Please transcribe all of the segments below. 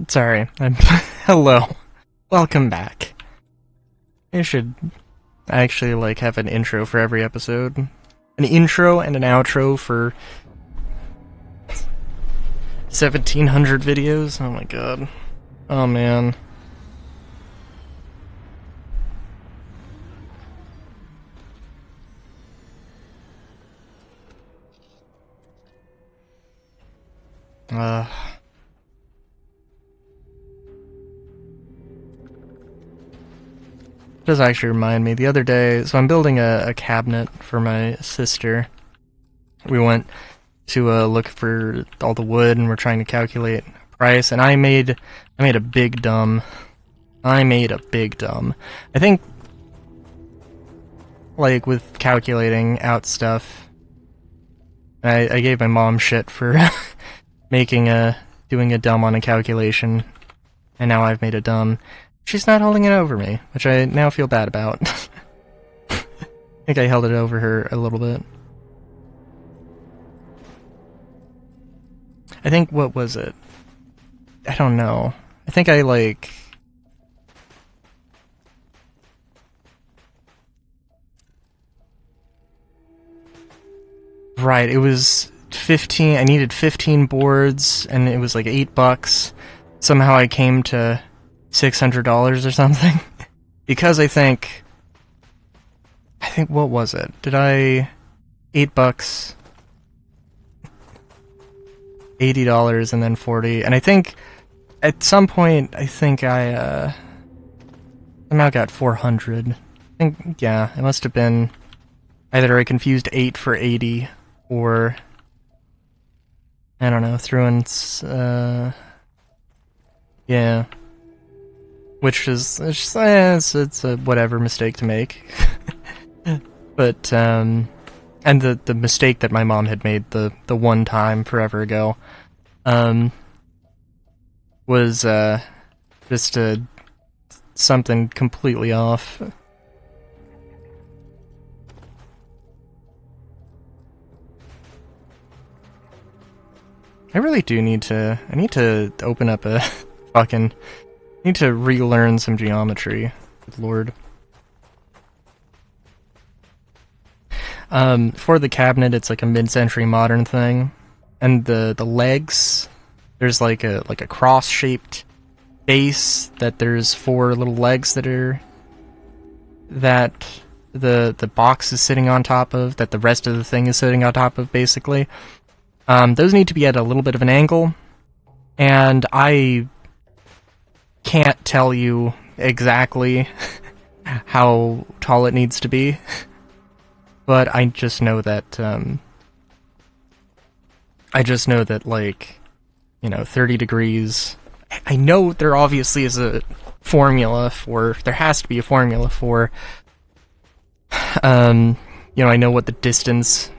Sorry, I'm hello. Welcome back. I should actually have an intro for every episode. An intro and an outro for 1700 videos. Oh my god. Oh man. Uh does actually remind me, the other day, so I'm building a cabinet for my sister. We went to look for all the wood and we're trying to calculate price, and I made a big dumb. I think, with calculating out stuff, I gave my mom shit for doing a dumb on a calculation, and now I've made a dumb. She's not holding it over me, which I now feel bad about. I think I held it over her a little bit. I think, what was it? I don't know. I think I Right, it was 15, I needed 15 boards, and it was like $8. Somehow I came to $600 or something. Because I think, what was it? Did I... $8, $80, and then 40, and I think, at some point, I think I, somehow got 400. I think, yeah, it must have been, either I confused 8 for 80, or, I don't know, threw in, yeah. Which is, it's a whatever mistake to make. But, and the mistake that my mom had made the one time forever ago, was, just something completely off. I really do need to, I need to open up a fucking, I need to relearn some geometry. Good lord. For the cabinet, it's like a mid-century modern thing, and the legs, there's like a cross-shaped base that there's 4 little legs that the box is sitting on top of, that the rest of the thing is sitting on top of, basically. Those need to be at a little bit of an angle, and I can't tell you exactly how tall it needs to be. But I just know that, 30 degrees... I know there obviously is a formula for... There has to be a formula for... I know what the distance...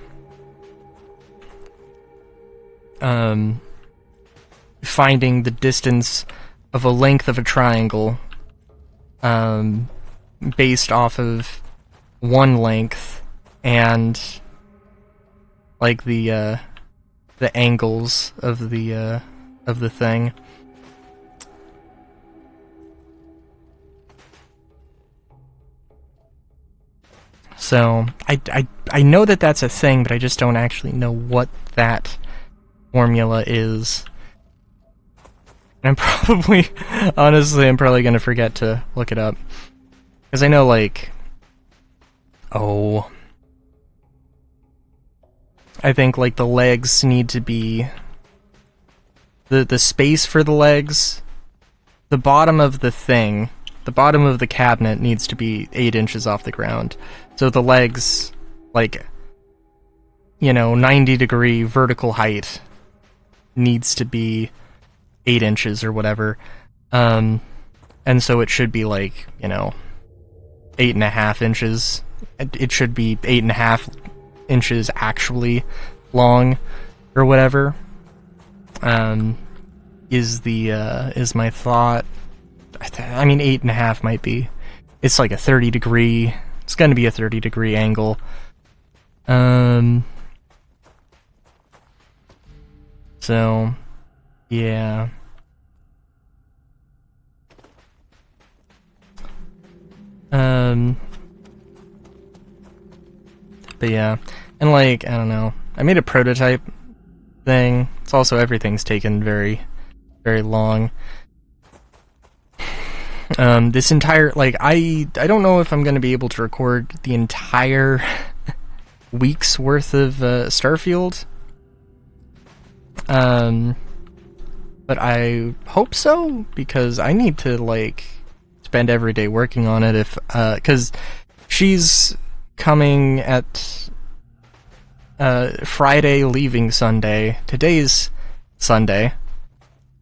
finding the distance of a length of a triangle, based off of one length, and the angles of the thing. So I know that that's a thing, but I just don't actually know what that formula is. And I'm probably, honestly, I'm probably gonna forget to look it up, because I know I think, the legs need to be... The space for the legs... The bottom of the thing... The bottom of the cabinet needs to be 8 inches off the ground. So the legs, 90-degree vertical height needs to be 8 inches or whatever. And so it should be 8.5 inches. It should be 8.5 inches actually long, or whatever, is my thought. I mean, 8.5 might be. It's like a 30-degree... It's gonna be a 30-degree angle. So... Yeah. But yeah, and like, I don't know, I made a prototype thing. It's also, everything's taken very, very long. This entire, like, I don't know if I'm going to be able to record the entire week's worth of Starfield. But I hope so, because I need to, like, spend every day working on it if, because she's coming at Friday, leaving Sunday. Today's Sunday.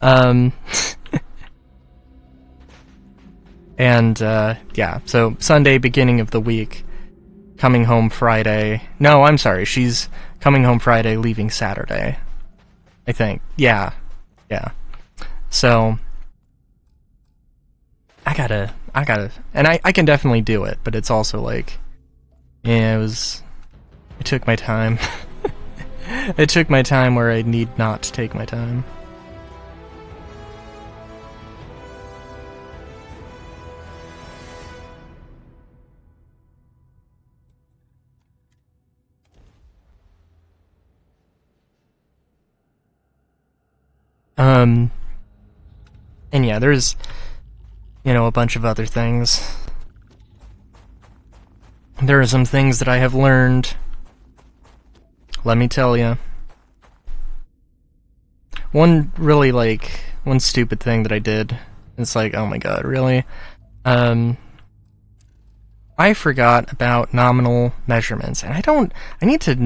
And, yeah, so Sunday, beginning of the week, coming home Friday. No, I'm sorry, she's coming home Friday, leaving Saturday, I think. Yeah. So, I gotta, and I can definitely do it, but it's also like, yeah, it took my time. It took my time where I need not to take my time. And yeah, there's, you know, a bunch of other things. There are some things that I have learned. Let me tell you. One really, like, one stupid thing that I did. It's like, oh my god, really? I forgot about nominal measurements, and I need to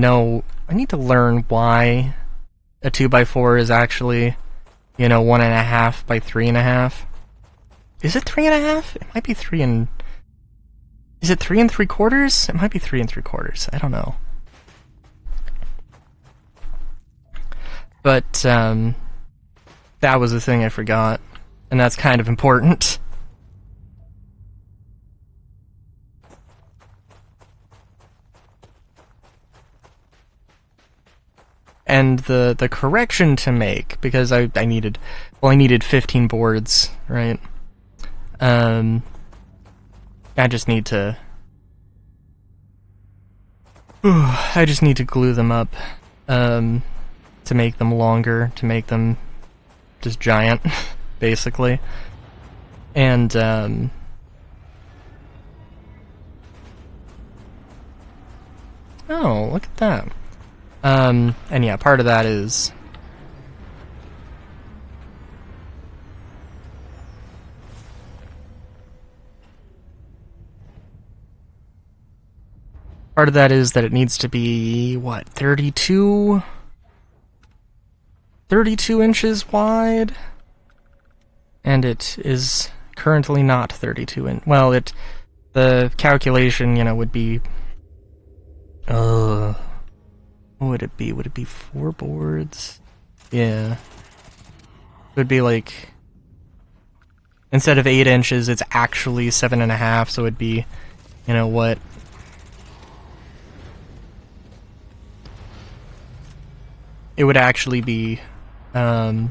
learn why a 2x4 is actually, you know, 1.5 by 3.5. Is it 3.5? It might be 3 and... Is it 3 3/4? It might be 3 3/4. I don't know. But, that was the thing I forgot. And that's kind of important. And the correction to make, because I needed 15 boards, right? I just need to glue them up, to make them longer, to make them just giant, basically. And, oh, look at that. And yeah, part of that is... Part of that is that it needs to be, what, 32 inches wide? And it is currently not 32 inch. Well, the calculation, you know, would be... what would it be? Would it be 4 boards? Yeah. It would be like... Instead of 8 inches, it's actually 7.5, so it'd be, you know, what... It would actually be, what,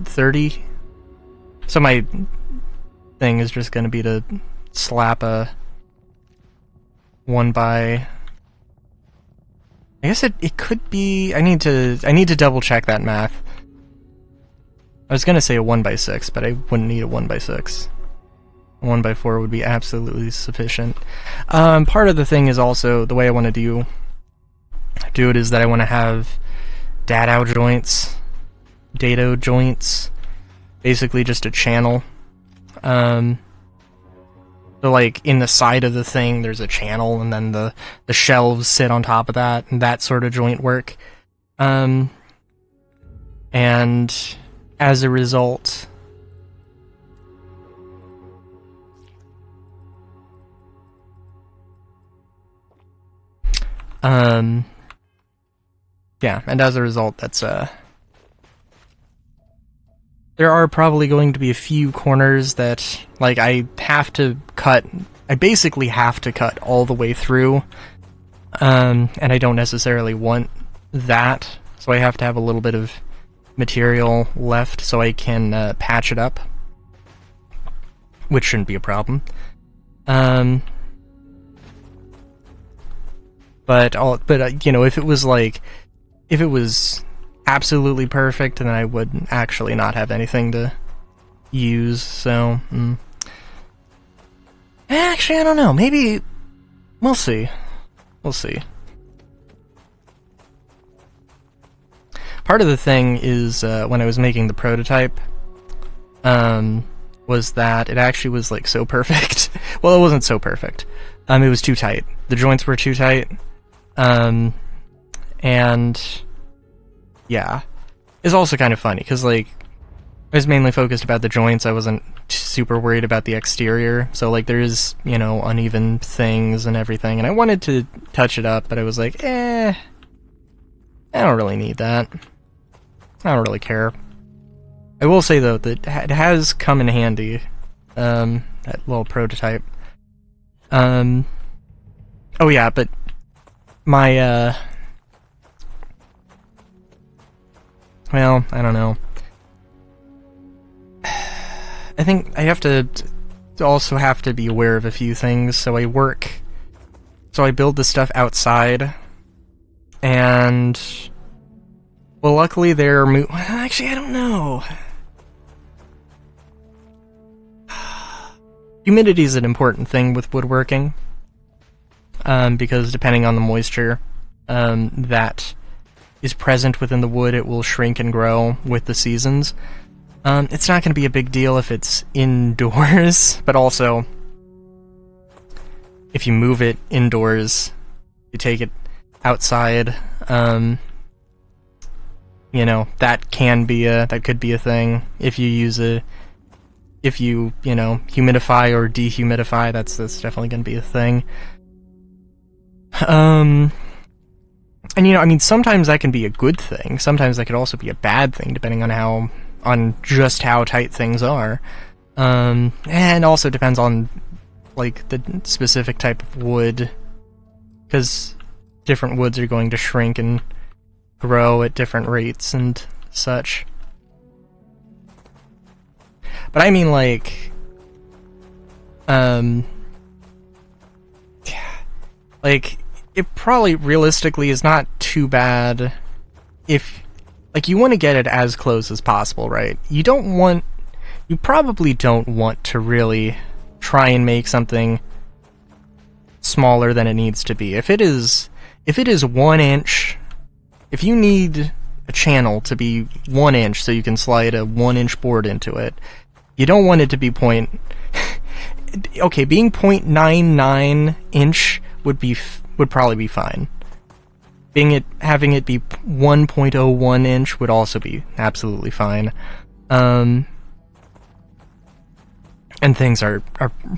30? So my thing is just gonna be to slap a 1 by... I guess it could be... I need to double check that math. I was gonna say a 1 by 6, but I wouldn't need a 1 by 6. 1 by 4 would be absolutely sufficient. Part of the thing is also, the way I want to do it is that I want to have dado joints, basically just a channel. So like in the side of the thing there's a channel, and then the shelves sit on top of that, and that sort of joint work. And as a result, yeah, and as a result, that's, there are probably going to be a few corners that, like, I basically have to cut all the way through, and I don't necessarily want that, so I have to have a little bit of material left so I can, patch it up. which shouldn't be a problem. But you know, if it was absolutely perfect, then I would actually not have anything to use. So, actually, I don't know. Maybe we'll see. We'll see. Part of the thing is when I was making the prototype, was that it actually was like so perfect. Well, it wasn't so perfect. It was too tight. The joints were too tight. And yeah, it's also kind of funny because like I was mainly focused about the joints. I wasn't super worried about the exterior. So like there is, you know, uneven things and everything, and I wanted to touch it up, but I was like, I don't really need that. I don't really care. I will say though that it has come in handy. That little prototype. Oh yeah, but my well, I don't know. I think I have to also have to be aware of a few things. So I build the stuff outside, and well, luckily they're actually, I don't know. Humidity is an important thing with woodworking, because depending on the moisture that is present within the wood, it will shrink and grow with the seasons. It's not going to be a big deal if it's indoors, but also if you move it indoors, you take it outside, you know, that could be a thing. If you humidify or dehumidify, that's definitely going to be a thing. And you know, I mean, sometimes that can be a good thing. Sometimes that could also be a bad thing, depending on just how tight things are. And also depends on like the specific type of wood, because different woods are going to shrink and grow at different rates and such. But I mean, like, like, it probably realistically is not too bad if, like, you want to get it as close as possible, right? You probably don't want to really try and make something smaller than it needs to be. If it is 1 inch, if you need a channel to be 1 inch so you can slide a 1-inch board into it, you don't want it to be being 0.99 inch would probably be fine. Having it be 1.01 inch would also be absolutely fine. And things are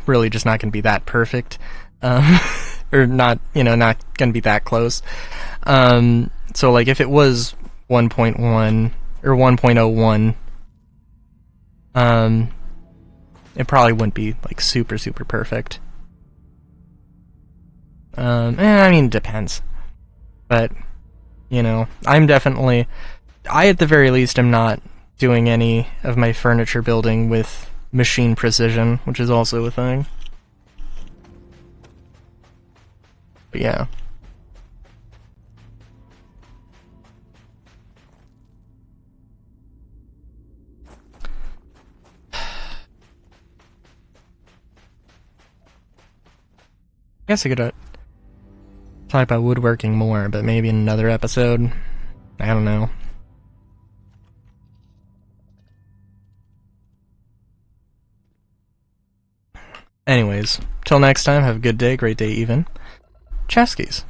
really just not going to be that perfect, or not going to be that close. So like if it was 1.1 or 1.01, it probably wouldn't be like super perfect. I mean, it depends. But, you know, I at the very least am not doing any of my furniture building with machine precision, which is also a thing. But yeah. I guess I could talk about woodworking more, but maybe in another episode. I don't know. Anyways, till next time, have a good day, great day even. Cheskis.